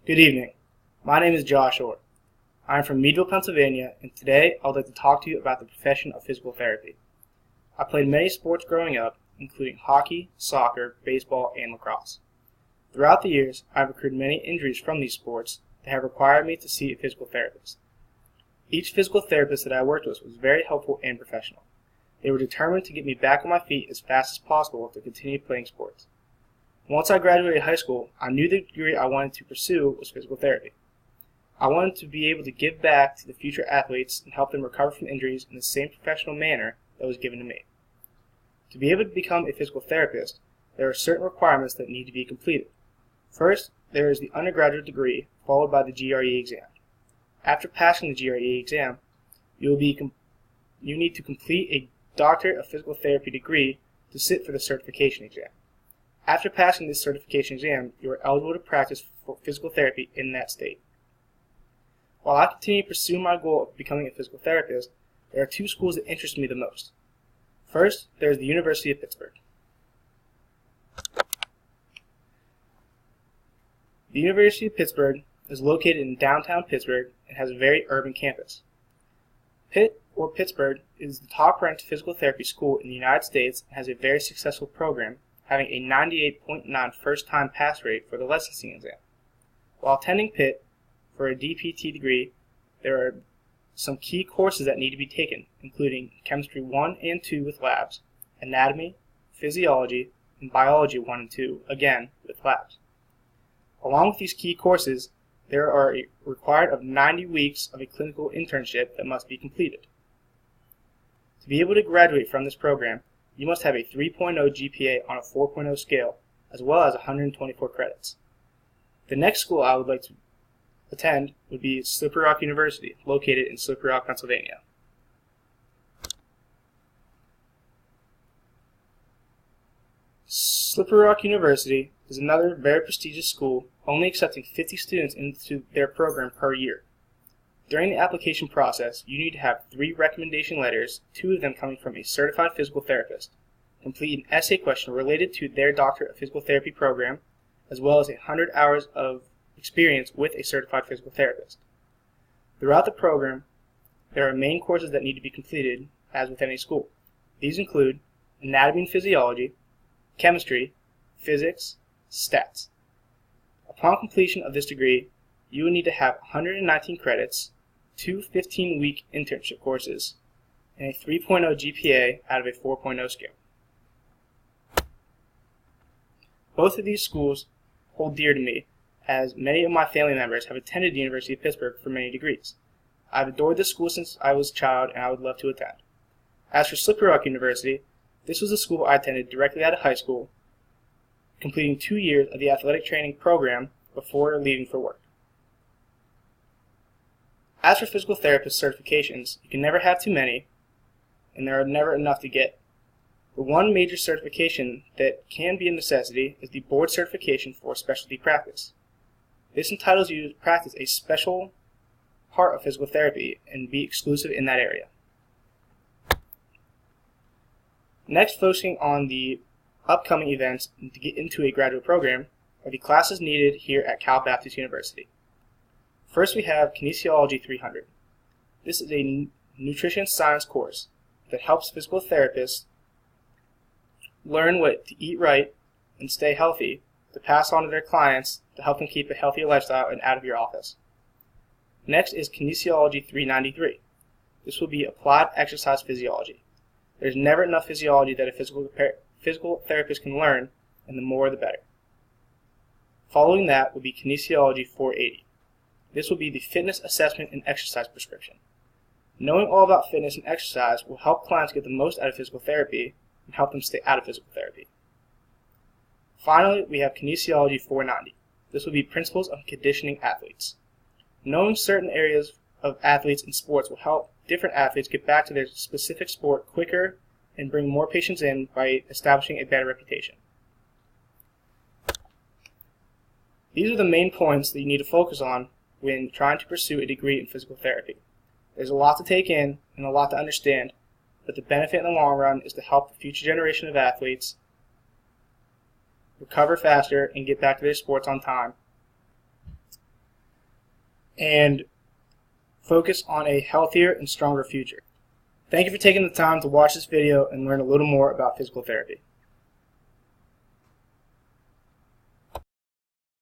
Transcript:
Good evening. My name is Josh Orr. I am from Meadville, Pennsylvania, and today I would like to talk to you about the profession of physical therapy. I played many sports growing up, including hockey, soccer, baseball, and lacrosse. Throughout the years, I have accrued many injuries from these sports that have required me to see a physical therapist. Each physical therapist that I worked with was very helpful and professional. They were determined to get me back on my feet as fast as possible to continue playing sports. Once I graduated high school, I knew the degree I wanted to pursue was physical therapy. I wanted to be able to give back to the future athletes and help them recover from injuries in the same professional manner that was given to me. To be able to become a physical therapist, there are certain requirements that need to be completed. First, there is the undergraduate degree, followed by the GRE exam. After passing the GRE exam, you need to complete a Doctorate of Physical Therapy degree to sit for the certification exam. After passing this certification exam, you are eligible to practice for physical therapy in that state. While I continue to pursue my goal of becoming a physical therapist, there are two schools that interest me the most. First, there is the University of Pittsburgh. The University of Pittsburgh is located in downtown Pittsburgh and has a very urban campus. Pitt, or Pittsburgh, is the top-ranked physical therapy school in the United States and has a very successful program, having a 98.9 first-time pass rate for the licensing exam. While attending Pitt for a DPT degree, there are some key courses that need to be taken, including Chemistry 1 and 2 with labs, Anatomy, Physiology, and Biology 1 and 2, again with labs. Along with these key courses, there are required of 90 weeks of a clinical internship that must be completed. To be able to graduate from this program, you must have a 3.0 GPA on a 4.0 scale, as well as 124 credits. The next school I would like to attend would be Slippery Rock University, located in Slippery Rock, Pennsylvania. Slippery Rock University is another very prestigious school, only accepting 50 students into their program per year. During the application process, you need to have 3 recommendation letters, 2 of them coming from a certified physical therapist, complete an essay question related to their Doctorate of Physical Therapy program, as well as 100 hours of experience with a certified physical therapist. Throughout the program, there are main courses that need to be completed, as with any school. These include Anatomy and Physiology, Chemistry, Physics, Stats. Upon completion of this degree, you will need to have 119 credits, 2 15-week internship courses, and a 3.0 GPA out of a 4.0 scale. Both of these schools hold dear to me, as many of my family members have attended the University of Pittsburgh for many degrees. I've adored this school since I was a child, and I would love to attend. As for Slippery Rock University, this was a school I attended directly out of high school, completing 2 years of the athletic training program before leaving for work. As for physical therapist certifications, you can never have too many, and there are never enough to get. The one major certification that can be a necessity is the board certification for specialty practice. This entitles you to practice a special part of physical therapy and be exclusive in that area. Next, focusing on the upcoming events to get into a graduate program are the classes needed here at Cal Baptist University. First, we have Kinesiology 300. This is a nutrition science course that helps physical therapists learn what to eat right and stay healthy to pass on to their clients to help them keep a healthier lifestyle and out of your office. Next is Kinesiology 393. This will be Applied Exercise Physiology. There's never enough physiology that a physical therapist can learn, and the more the better. Following that will be Kinesiology 480. This will be the fitness assessment and exercise prescription. Knowing all about fitness and exercise will help clients get the most out of physical therapy and help them stay out of physical therapy. Finally, we have Kinesiology 490. This will be Principles of Conditioning Athletes. Knowing certain areas of athletes and sports will help different athletes get back to their specific sport quicker and bring more patients in by establishing a better reputation. These are the main points that you need to focus on when trying to pursue a degree in physical therapy. There's a lot to take in and a lot to understand, but the benefit in the long run is to help the future generation of athletes recover faster and get back to their sports on time. and focus on a healthier and stronger future. Thank you for taking the time to watch this video and learn a little more about physical therapy.